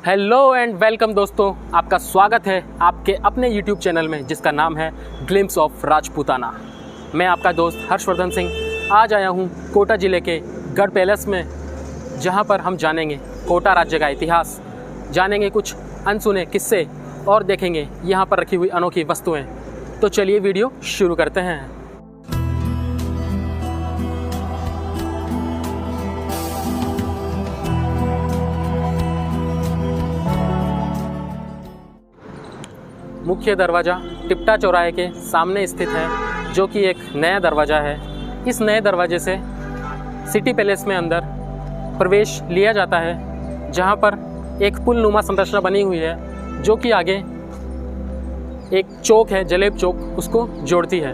Hello and welcome दोस्तों, आपका स्वागत है आपके अपने YouTube चैनल में जिसका नाम है ग्लिम्स ऑफ राजपूताना। मैं आपका दोस्त हर्षवर्धन सिंह आज आया हूँ कोटा ज़िले के गढ़ पैलेस में, जहाँ पर हम जानेंगे कोटा राज्य का इतिहास, जानेंगे कुछ अनसुने किस्से और देखेंगे यहाँ पर रखी हुई अनोखी वस्तुएँ। तो चलिए वीडियो शुरू करते हैं। मुख्य दरवाज़ा टिप्टा चौराहे के सामने स्थित है, जो कि एक नया दरवाज़ा है। इस नए दरवाजे से सिटी पैलेस में अंदर प्रवेश लिया जाता है, जहां पर एक पुलनुमा संरचना बनी हुई है, जो कि आगे एक चौक है, जलेब चौक, उसको जोड़ती है।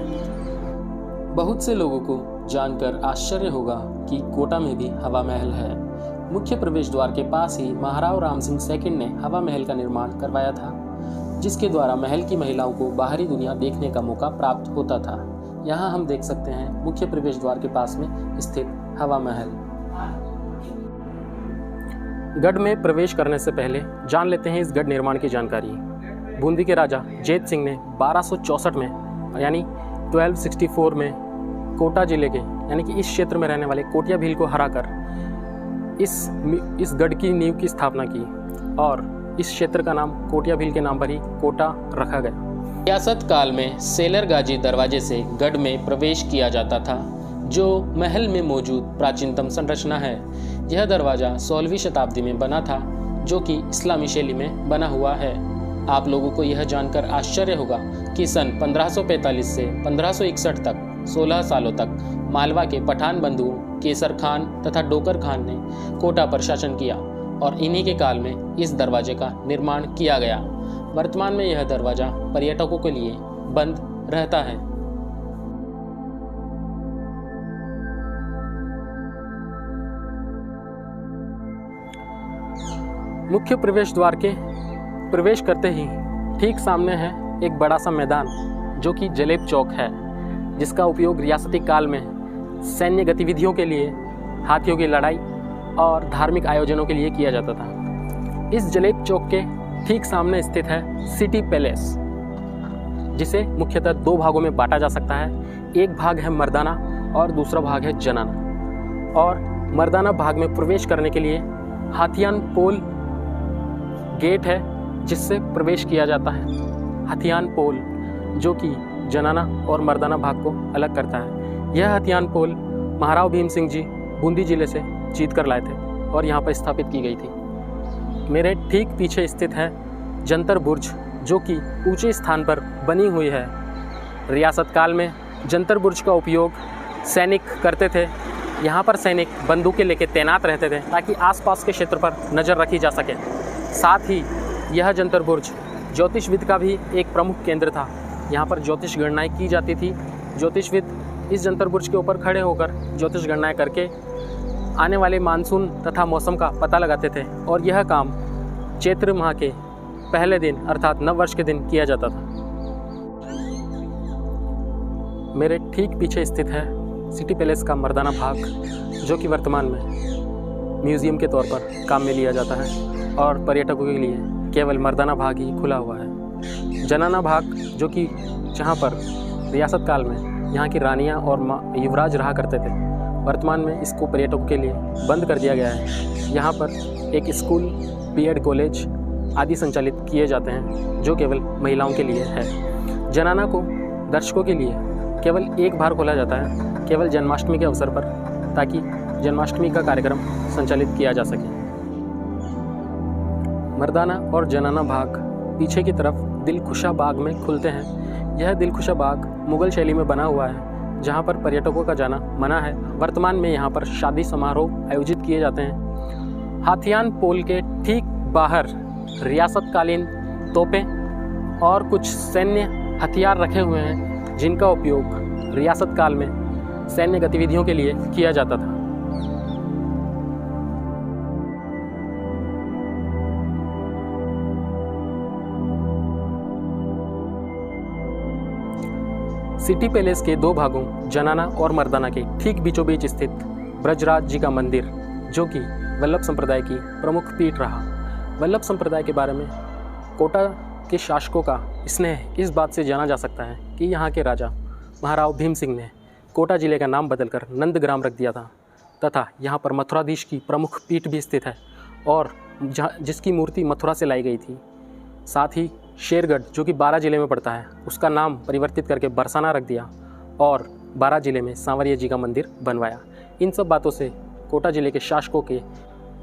बहुत से लोगों को जानकर आश्चर्य होगा कि कोटा में भी हवा महल है। मुख्य प्रवेश द्वार के पास ही महाराव राम सिंह सेकंड ने हवा महल का निर्माण करवाया था, जिसके द्वारा महल की महिलाओं को बाहरी दुनिया देखने का मौका प्राप्त होता था। यहाँ हम देख सकते हैं मुख्य प्रवेश द्वार के पास में स्थित हवा महल। गढ़ में प्रवेश करने से पहले जान लेते हैं इस गढ़ निर्माण की जानकारी। बूंदी के राजा जैत सिंह ने 1264 में यानी 1264 में कोटा जिले के यानी कि इस क्षेत्र में रहने वाले कोटिया भील को हराकर इस गढ़ की नींव की स्थापना की और इस क्षेत्र का नाम कोटिया भील के नाम पर ही कोटा रखा गया। रियासत काल में सेलर गाजी दरवाजे से गढ़ में प्रवेश किया जाता था, जो महल में मौजूद प्राचीनतम संरचना है। यह दरवाज़ा 16वीं शताब्दी में बना था, जो कि इस्लामी शैली में बना हुआ है। आप लोगों को यह जानकर आश्चर्य होगा कि सन 1545 से 1561 तक 16 सालों तक मालवा के पठान बंधुओं केसर खान तथा डोकर खान ने कोटा पर शासन किया और इन्हीं के काल में इस दरवाजे का निर्माण किया गया। वर्तमान में यह दरवाजा पर्यटकों के लिए बंद रहता है। मुख्य प्रवेश द्वार के प्रवेश करते ही ठीक सामने है एक बड़ा सा मैदान, जो कि जलेब चौक है, जिसका उपयोग रियासती काल में सैन्य गतिविधियों के लिए, हाथियों की लड़ाई और धार्मिक आयोजनों के लिए किया जाता था। इस जलेब चौक के ठीक सामने स्थित है सिटी पैलेस, जिसे मुख्यतः दो भागों में बांटा जा सकता है। एक भाग है मर्दाना और दूसरा भाग है जनाना। और मर्दाना भाग में प्रवेश करने के लिए हाथियान पोल गेट है, जिससे प्रवेश किया जाता है। हाथियान पोल जो कि जनाना और मर्दाना भाग को अलग करता है। यह हाथियान पोल महाराव भीम सिंह जी बूंदी जिले से जीत कर लाए थे और यहाँ पर स्थापित की गई थी। मेरे ठीक पीछे स्थित है जंतर बुर्ज, जो कि ऊंचे स्थान पर बनी हुई है। रियासत काल में जंतर बुर्ज का उपयोग सैनिक करते थे। यहाँ पर सैनिक बंदूकें लेकर तैनात रहते थे ताकि आसपास के क्षेत्र पर नज़र रखी जा सके। साथ ही यह जंतर बुर्ज ज्योतिषविद का भी एक प्रमुख केंद्र था। यहाँ पर ज्योतिष गणनाएँ की जाती थी। ज्योतिषविद इस जंतर बुर्ज के ऊपर खड़े होकर ज्योतिष गणनाएँ करके आने वाले मानसून तथा मौसम का पता लगाते थे और यह काम चैत्र माह के पहले दिन अर्थात नव वर्ष के दिन किया जाता था। मेरे ठीक पीछे स्थित है सिटी पैलेस का मर्दाना भाग, जो कि वर्तमान में म्यूज़ियम के तौर पर काम में लिया जाता है और पर्यटकों के लिए केवल मर्दाना भाग ही खुला हुआ है। जनाना भाग, जो कि जहाँ पर रियासत काल में यहाँ की रानियाँ और युवराज रहा करते थे, वर्तमान में इसको पर्यटकों के लिए बंद कर दिया गया है। यहाँ पर एक स्कूल, बीएड कॉलेज आदि संचालित किए जाते हैं, जो केवल महिलाओं के लिए है। जनाना को दर्शकों के लिए केवल एक बार खोला जाता है, केवल जन्माष्टमी के अवसर पर, ताकि जन्माष्टमी का कार्यक्रम संचालित किया जा सके। मर्दाना और जनाना भाग पीछे की तरफ दिलखुशा बाग में खुलते हैं। यह दिलखुशा बाग मुगल शैली में बना हुआ है, जहाँ पर पर्यटकों का जाना मना है। वर्तमान में यहाँ पर शादी समारोह आयोजित किए जाते हैं। हाथियान पोल के ठीक बाहर रियासतकालीन तोपें और कुछ सैन्य हथियार रखे हुए हैं, जिनका उपयोग रियासत काल में सैन्य गतिविधियों के लिए किया जाता था। सिटी पैलेस के दो भागों जनाना और मर्दाना के ठीक बीचों बीच स्थित ब्रजराज जी का मंदिर, जो कि वल्लभ संप्रदाय की प्रमुख पीठ रहा। वल्लभ संप्रदाय के बारे में कोटा के शासकों का स्नेह इस बात से जाना जा सकता है कि यहाँ के राजा महाराव भीम सिंह ने कोटा जिले का नाम बदलकर नंदग्राम रख दिया था तथा यहाँ पर मथुराधीश की प्रमुख पीठ भी स्थित है और जिसकी मूर्ति मथुरा से लाई गई थी। साथ ही शेरगढ़ जो कि बारां जिले में पड़ता है उसका नाम परिवर्तित करके बरसाना रख दिया और बारां जिले में सांवरिया जी का मंदिर बनवाया। इन सब बातों से कोटा जिले के शासकों के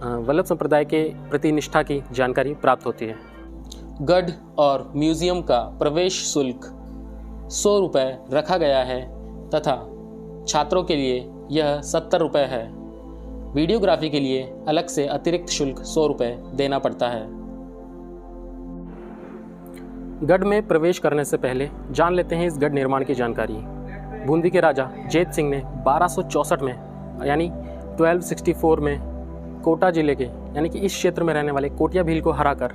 वल्लभ संप्रदाय के प्रति निष्ठा की जानकारी प्राप्त होती है। गढ़ और म्यूजियम का प्रवेश शुल्क 100 रुपये रखा गया है तथा छात्रों के लिए यह 70 रुपये है। वीडियोग्राफी के लिए अलग से अतिरिक्त शुल्क 100 रुपये देना पड़ता है। गढ़ में प्रवेश करने से पहले जान लेते हैं इस गढ़ निर्माण की जानकारी। बूंदी के राजा जैत सिंह ने 1264 में यानी 1264 में कोटा जिले के यानी कि इस क्षेत्र में रहने वाले कोटिया भील को हराकर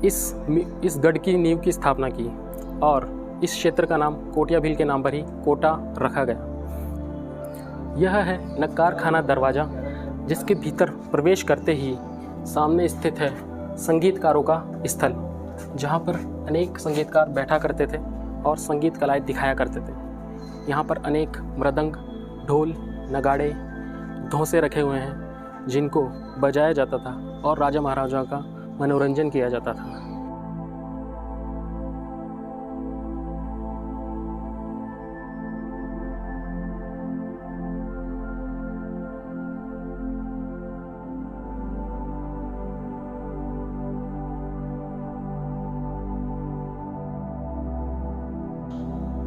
इस गढ़ की नींव की स्थापना की और इस क्षेत्र का नाम कोटिया भील के नाम पर ही कोटा रखा गया। यह है नक्कार खाना दरवाज़ा, जिसके भीतर प्रवेश करते ही सामने स्थित है संगीतकारों का स्थल, जहाँ पर अनेक संगीतकार बैठा करते थे और संगीत कलाएं दिखाया करते थे। यहाँ पर अनेक मृदंग, ढोल, नगाड़े, धौंसे रखे हुए हैं जिनको बजाया जाता था और राजा महाराजा का मनोरंजन किया जाता था।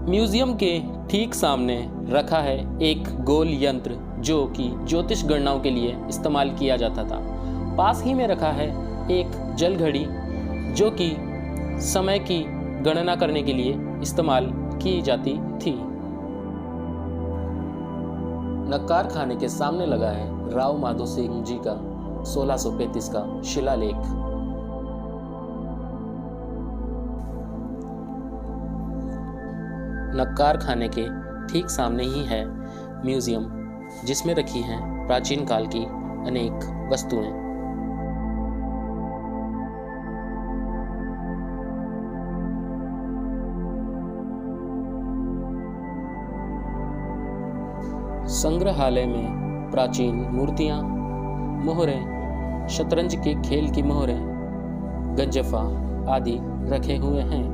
म्यूजियम के ठीक सामने रखा है एक गोल यंत्र जो कि ज्योतिष गणनाओं के लिए इस्तेमाल किया जाता था। पास ही में रखा है एक जल घड़ी जो कि समय की गणना करने के लिए इस्तेमाल की जाती थी। नक्कार खाने के सामने लगा है राव माधो सिंह जी का 1635 का शिलालेख। नक्कार खाने के ठीक सामने ही है म्यूजियम, जिसमें रखी हैं प्राचीन काल की अनेक वस्तुएं। संग्रहालय में प्राचीन मूर्तियां, मोहरें, शतरंज के खेल की मोहरें, गंजफा आदि रखे हुए हैं।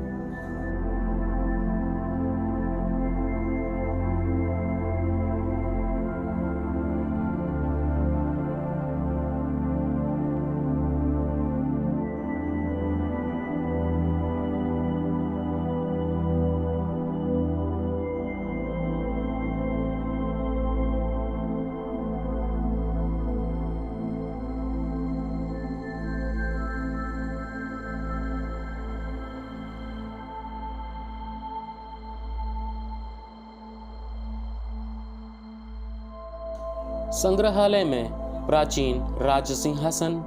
संग्रहालय में प्राचीन राज सिंहासन,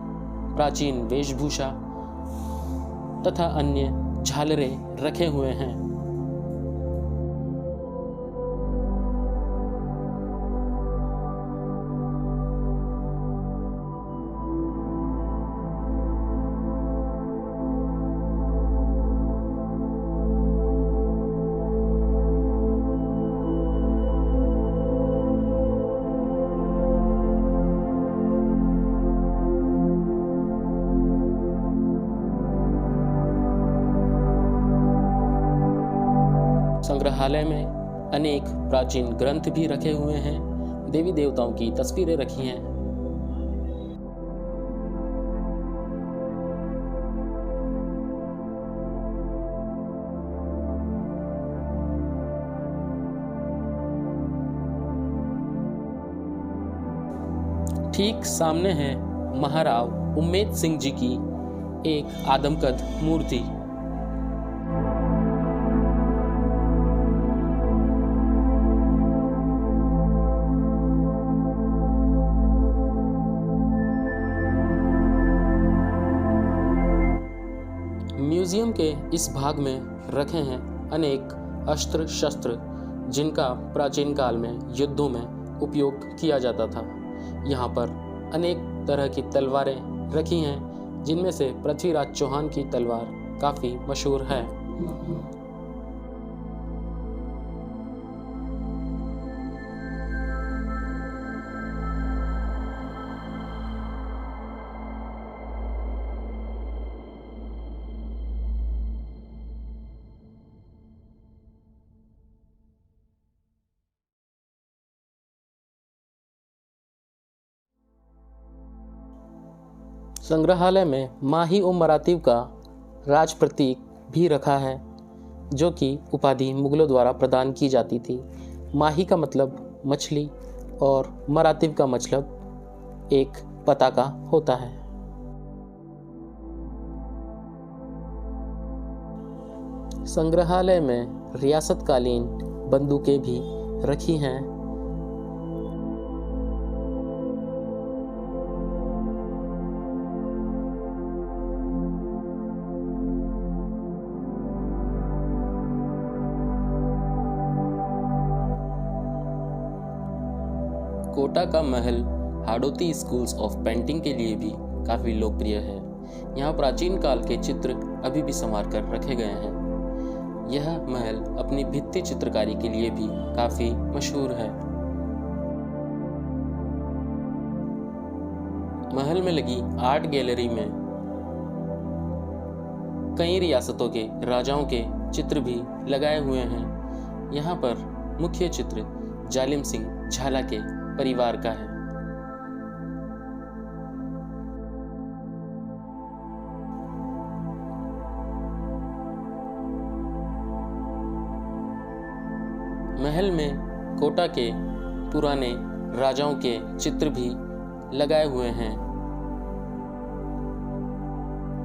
प्राचीन वेशभूषा तथा अन्य झालरें रखे हुए हैं। संग्रहालय में अनेक प्राचीन ग्रंथ भी रखे हुए हैं। देवी देवताओं की तस्वीरें रखी हैं। ठीक सामने है महाराव उम्मेद सिंह जी की एक आदमकद मूर्ति। म्यूजियम के इस भाग में रखे हैं अनेक अस्त्र शस्त्र जिनका प्राचीन काल में युद्धों में उपयोग किया जाता था। यहाँ पर अनेक तरह की तलवारें रखी हैं जिनमें से पृथ्वीराज चौहान की तलवार काफ़ी मशहूर है। संग्रहालय में माही-उद-मरातीब का राज प्रतीक भी रखा है, जो कि उपाधि मुगलों द्वारा प्रदान की जाती थी। माही का मतलब मछली और मरातीब का मतलब एक पताका होता है। संग्रहालय में रियासतकालीन बंदूकें भी रखी हैं। कोटा का महल हाड़ौती स्कूल्स ऑफ पेंटिंग के लिए भी काफ़ी लोकप्रिय है। यहाँ प्राचीन काल के चित्र अभी भी संवार कर रखे गए हैं। यह महल अपनी भित्ति चित्रकारी के लिए भी काफ़ी मशहूर है। महल में लगी आर्ट गैलरी में कई रियासतों के राजाओं के चित्र भी लगाए हुए हैं। यहाँ पर मुख्य चित्र जालिम सिंह झाला के परिवार का है। महल में कोटा के पुराने राजाओं के चित्र भी लगाए हुए हैं।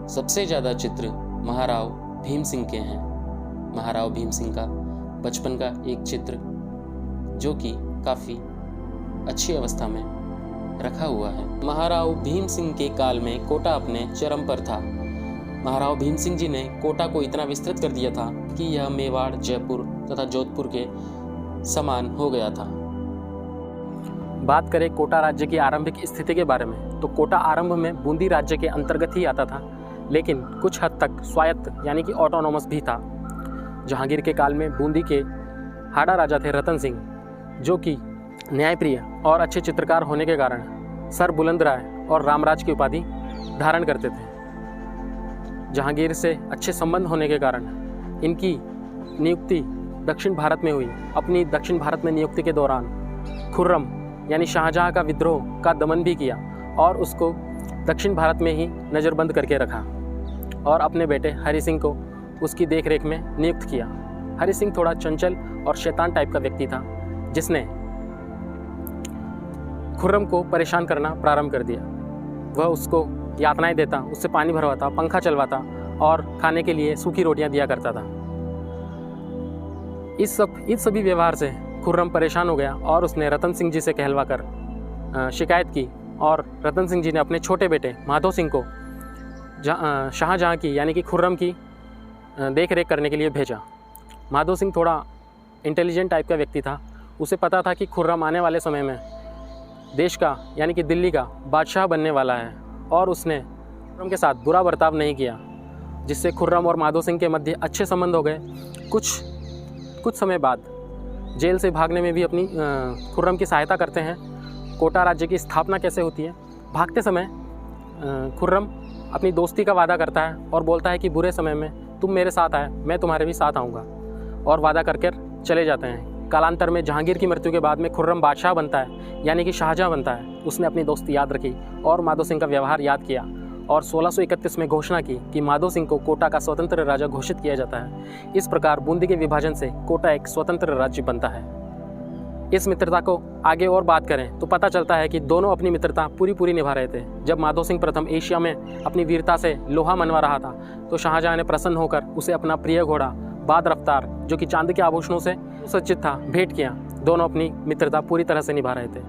सबसे ज़्यादा चित्र महाराव भीम सिंह के हैं। महाराव भीम सिंह का बचपन का एक चित्र जो कि काफ़ी अच्छी अवस्था में रखा हुआ है। महाराव भीम सिंह के काल में कोटा अपने चरम पर था। महाराव भीम सिंह जी ने कोटा को इतना विस्तृत कर दिया था कि यह मेवाड़, जयपुर तथा जोधपुर के समान हो गया था। बात करें कोटा राज्य की आरंभिक स्थिति के बारे में, तो कोटा आरंभ में बूंदी राज्य के अंतर्गत ही आता था, लेकिन कुछ हद तक स्वायत्त यानी कि ऑटोनोमस भी था। जहांगीर के काल में बूंदी के हाड़ा राजा थे रतन सिंह, जो कि न्यायप्रिय और अच्छे चित्रकार होने के कारण सर बुलंद राय और रामराज की उपाधि धारण करते थे। जहांगीर से अच्छे संबंध होने के कारण इनकी नियुक्ति दक्षिण भारत में हुई। अपनी दक्षिण भारत में नियुक्ति के दौरान खुर्रम यानी शाहजहां का विद्रोह का दमन भी किया और उसको दक्षिण भारत में ही नज़रबंद करके रखा और अपने बेटे हरि सिंह को उसकी देखरेख में नियुक्त किया। हरि सिंह थोड़ा चंचल और शैतान टाइप का व्यक्ति था, जिसने खुर्रम को परेशान करना प्रारंभ कर दिया। वह उसको यातनाएं देता, उससे पानी भरवाता, पंखा चलवाता और खाने के लिए सूखी रोटियां दिया करता था। इस सभी व्यवहार से खुर्रम परेशान हो गया और उसने रतन सिंह जी से कहलवा कर शिकायत की और रतन सिंह जी ने अपने छोटे बेटे माधो सिंह को शाहजहां की यानी कि खुर्रम की देख रेख करने के लिए भेजा। माधो सिंह थोड़ा इंटेलिजेंट टाइप का व्यक्ति था। उसे पता था कि खुर्रम आने वाले समय में देश का यानी कि दिल्ली का बादशाह बनने वाला है और उसने खुर्रम के साथ बुरा बर्ताव नहीं किया, जिससे खुर्रम और माधो सिंह के मध्य अच्छे संबंध हो गए। कुछ समय बाद जेल से भागने में भी अपनी खुर्रम की सहायता करते हैं। कोटा राज्य की स्थापना कैसे होती है? भागते समय खुर्रम अपनी दोस्ती का वादा करता है और बोलता है कि बुरे समय में तुम मेरे साथ आए, मैं तुम्हारे भी साथ आऊँगा, और वादा करके चले जाते हैं। कालांतर में जहांगीर की मृत्यु के बाद में खुर्रम बादशाह बनता है यानी कि शाहजहां बनता है। उसने अपनी दोस्ती याद रखी और माधो सिंह का व्यवहार याद किया और 1631 में घोषणा की कि माधो सिंह को कोटा का स्वतंत्र राजा घोषित किया जाता है। इस प्रकार बूंदी के विभाजन से कोटा एक स्वतंत्र राज्य बनता है। इस मित्रता को आगे और बात करें तो पता चलता है कि दोनों अपनी मित्रता पूरी निभा रहे थे। जब माधो सिंह प्रथम एशिया में अपनी वीरता से लोहा मनवा रहा था तो शाहजहां ने प्रसन्न होकर उसे अपना प्रिय घोड़ा बाद रफ्तार, जो कि चांदी के आभूषणों से सज्जित था, भेंट किया। दोनों अपनी मित्रता पूरी तरह से निभा रहे थे।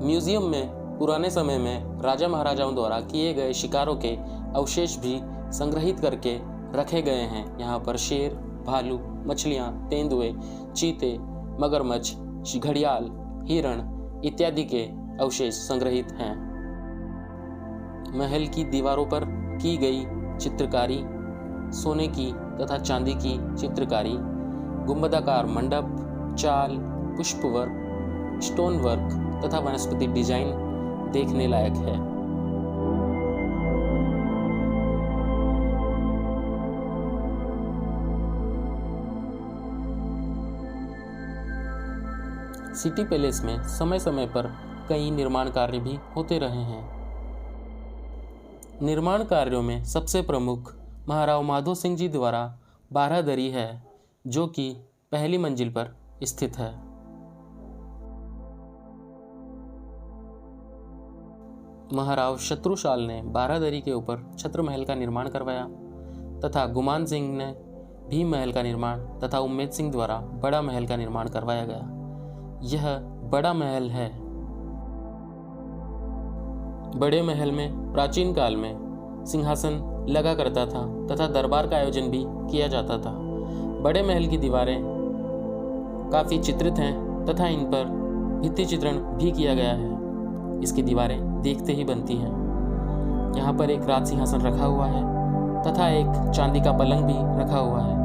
म्यूजियम में पुराने समय में राजा महाराजाओं द्वारा किए गए शिकारों के अवशेष भी संग्रहित करके रखे गए हैं। यहाँ पर शेर, भालू, मछलियाँ, तेंदुए, चीते, मगरमच्छ, घड़ियाल, हिरण इत्यादि के अवशेष संग्रहित हैं। महल की दीवारों पर की गई चित्रकारी, सोने की तथा चांदी की चित्रकारी, गुंबदाकार मंडप, चाल, पुष्प वर्क, स्टोन वर्क तथा वनस्पति डिजाइन देखने लायक है। सिटी पैलेस में समय समय पर कई निर्माण कार्य भी होते रहे हैं। निर्माण कार्यों में सबसे प्रमुख महाराव माधो सिंह जी द्वारा बारादरी है, जो कि पहली मंजिल पर स्थित है। महाराव शत्रुशाल ने बारादरी के ऊपर छत्र महल का निर्माण करवाया तथा गुमान सिंह ने भी महल का निर्माण तथा उम्मेद सिंह द्वारा बड़ा महल का निर्माण करवाया गया। यह बड़ा महल है। बड़े महल में प्राचीन काल में सिंहासन लगा करता था तथा दरबार का आयोजन भी किया जाता था। बड़े महल की दीवारें काफ़ी चित्रित हैं तथा इन पर भित्ति चित्रण भी किया गया है। इसकी दीवारें देखते ही बनती हैं। यहाँ पर एक राज सिंहासन रखा हुआ है तथा एक चांदी का पलंग भी रखा हुआ है।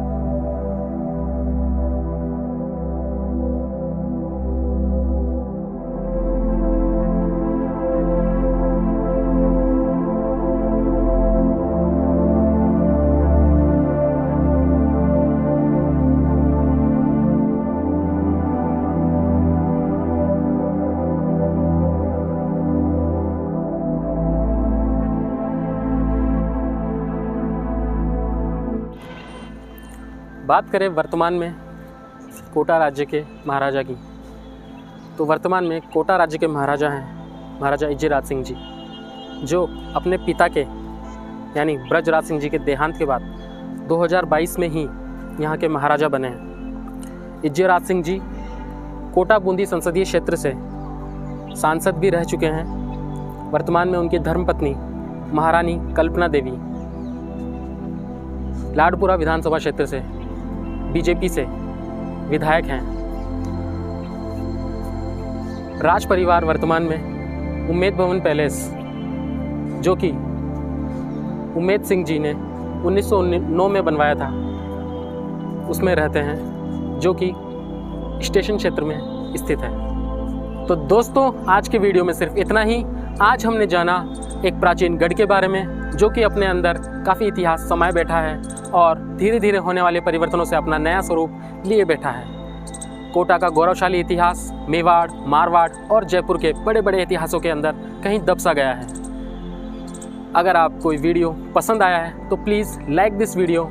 बात करें वर्तमान में कोटा राज्य के महाराजा की, तो वर्तमान में कोटा राज्य के महाराजा हैं महाराजा इज्जराज सिंह जी, जो अपने पिता के यानी ब्रजराज सिंह जी के देहांत के बाद 2022 में ही यहाँ के महाराजा बने हैं। इज्जराज सिंह जी कोटा बूंदी संसदीय क्षेत्र से सांसद भी रह चुके हैं। वर्तमान में उनकी धर्मपत्नी महारानी कल्पना देवी लाडपुरा विधानसभा क्षेत्र से बीजेपी से विधायक हैं। राज परिवार वर्तमान में उम्मेद भवन पैलेस, जो कि उम्मेद सिंह जी ने 1909 में बनवाया था, उसमें रहते हैं, जो कि स्टेशन क्षेत्र में स्थित है। तो दोस्तों, आज के वीडियो में सिर्फ इतना ही। आज हमने जाना एक प्राचीन गढ़ के बारे में, जो कि अपने अंदर काफ़ी इतिहास समाये बैठा है और धीरे धीरे होने वाले परिवर्तनों से अपना नया स्वरूप लिए बैठा है। कोटा का गौरवशाली इतिहास मेवाड़, मारवाड़ और जयपुर के बड़े बड़े इतिहासों के अंदर कहीं दब सा गया है। अगर आपको ये वीडियो पसंद आया है तो प्लीज़ लाइक दिस वीडियो,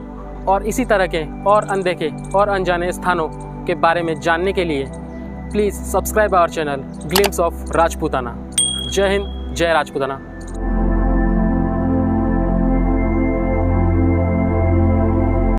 और इसी तरह के और अनदेखे और अनजाने स्थानों के बारे में जानने के लिए please subscribe our channel glimpse of Rajputana. जय हिंद, जय राजपूताना।